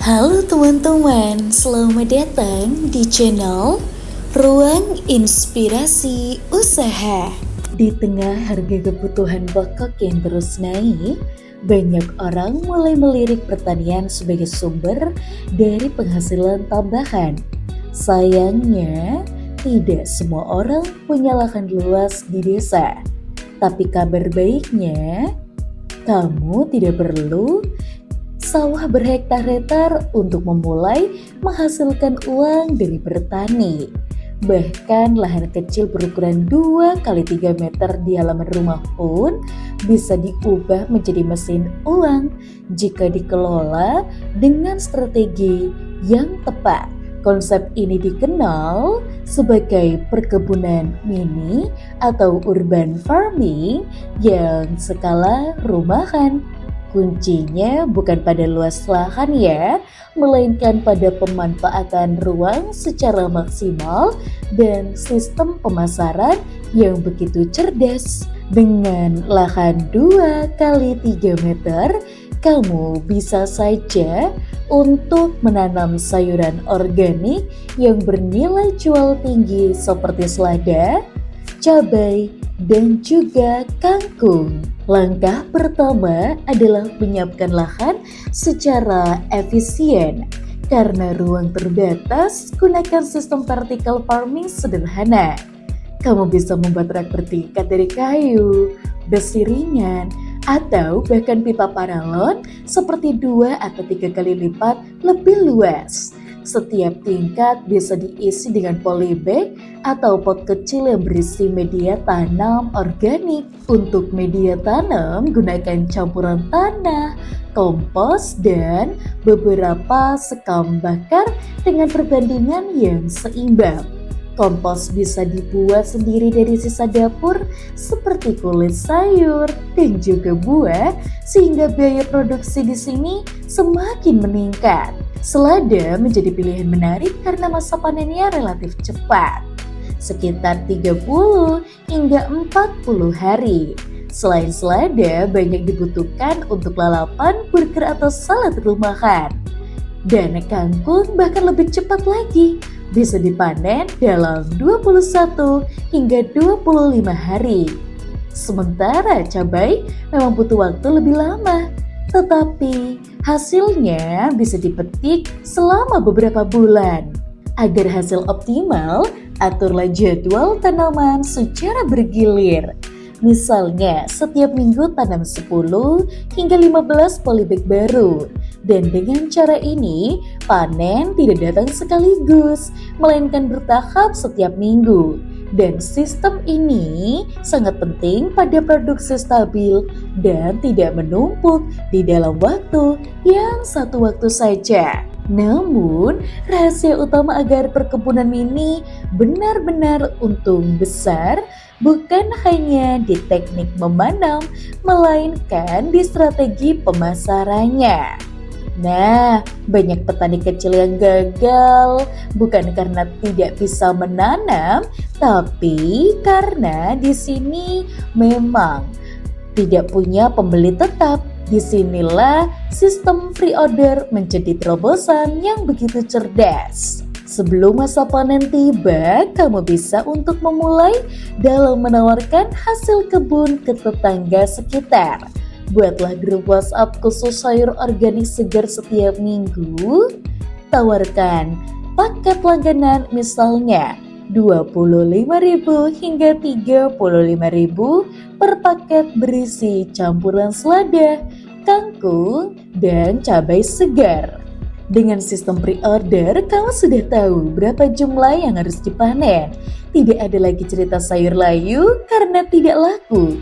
Halo teman-teman, selamat datang di channel Ruang Inspirasi Usaha. Di tengah harga kebutuhan pokok yang terus naik, banyak orang mulai melirik pertanian sebagai sumber dari penghasilan tambahan. Sayangnya, tidak semua orang punya lahan luas di desa. Tapi kabar baiknya, kamu tidak perlu sawah berhektar-hektar untuk memulai menghasilkan uang dari bertani. Bahkan lahan kecil berukuran 2x3 meter di halaman rumah pun bisa diubah menjadi mesin uang jika dikelola dengan strategi yang tepat. Konsep ini dikenal sebagai perkebunan mini atau urban farming yang skala rumahan. Kuncinya bukan pada luas lahan ya, melainkan pada pemanfaatan ruang secara maksimal dan sistem pemasaran yang begitu cerdas. Dengan lahan 2x3 meter, kamu bisa saja untuk menanam sayuran organik yang bernilai jual tinggi seperti selada, cabai, dan juga kangkung. Langkah pertama adalah menyiapkan lahan secara efisien. Karena ruang terbatas, gunakan sistem vertical farming sederhana. Kamu bisa membuat rak bertingkat dari kayu, besi ringan, atau bahkan pipa paralon seperti 2 atau 3 kali lipat lebih luas. Setiap tingkat bisa diisi dengan polybag atau pot kecil yang berisi media tanam organik. Untuk media tanam, gunakan campuran tanah, kompos, dan beberapa sekam bakar dengan perbandingan yang seimbang. Kompos bisa dibuat sendiri dari sisa dapur seperti kulit sayur dan juga buah, sehingga biaya produksi di sini semakin meningkat. Selada menjadi pilihan menarik karena masa panennya relatif cepat, sekitar 30 hingga 40 hari. Selain selada, banyak dibutuhkan untuk lalapan, burger atau salad rumahan. Dan kangkung bahkan lebih cepat lagi, bisa dipanen dalam 21 hingga 25 hari. Sementara cabai memang butuh waktu lebih lama, tetapi hasilnya bisa dipetik selama beberapa bulan. Agar hasil optimal, aturlah jadwal tanaman secara bergilir. Misalnya, setiap minggu tanam 10 hingga 15 polybag baru. Dan dengan cara ini, panen tidak datang sekaligus, melainkan bertahap setiap minggu. Dan sistem ini sangat penting pada produksi stabil dan tidak menumpuk di dalam waktu yang satu waktu saja. Namun, rahasia utama agar perkebunan mini benar-benar untung besar bukan hanya di teknik memanam, melainkan di strategi pemasarannya. Nah, banyak petani kecil yang gagal bukan karena tidak bisa menanam, tapi karena di sini memang tidak punya pembeli tetap. Disinilah sistem pre-order menjadi terobosan yang begitu cerdas. Sebelum masa panen tiba, kamu bisa untuk memulai dalam menawarkan hasil kebun ke tetangga sekitar. Buatlah grup WhatsApp khusus sayur organik segar setiap minggu. Tawarkan paket langganan misalnya 25.000 hingga 35.000 per paket berisi campuran selada, kangkung, dan cabai segar. Dengan sistem pre-order, kamu sudah tahu berapa jumlah yang harus dipanen. Tidak ada lagi cerita sayur layu karena tidak laku.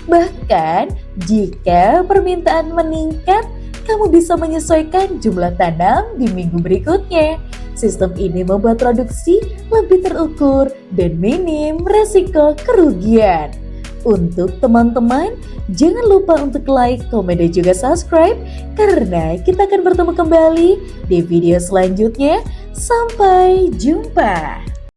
Bahkan, jika permintaan meningkat, kamu bisa menyesuaikan jumlah tanam di minggu berikutnya. Sistem ini membuat produksi lebih terukur dan minim resiko kerugian. Untuk teman-teman, jangan lupa untuk like, komen, dan juga subscribe, karena kita akan bertemu kembali di video selanjutnya. Sampai jumpa.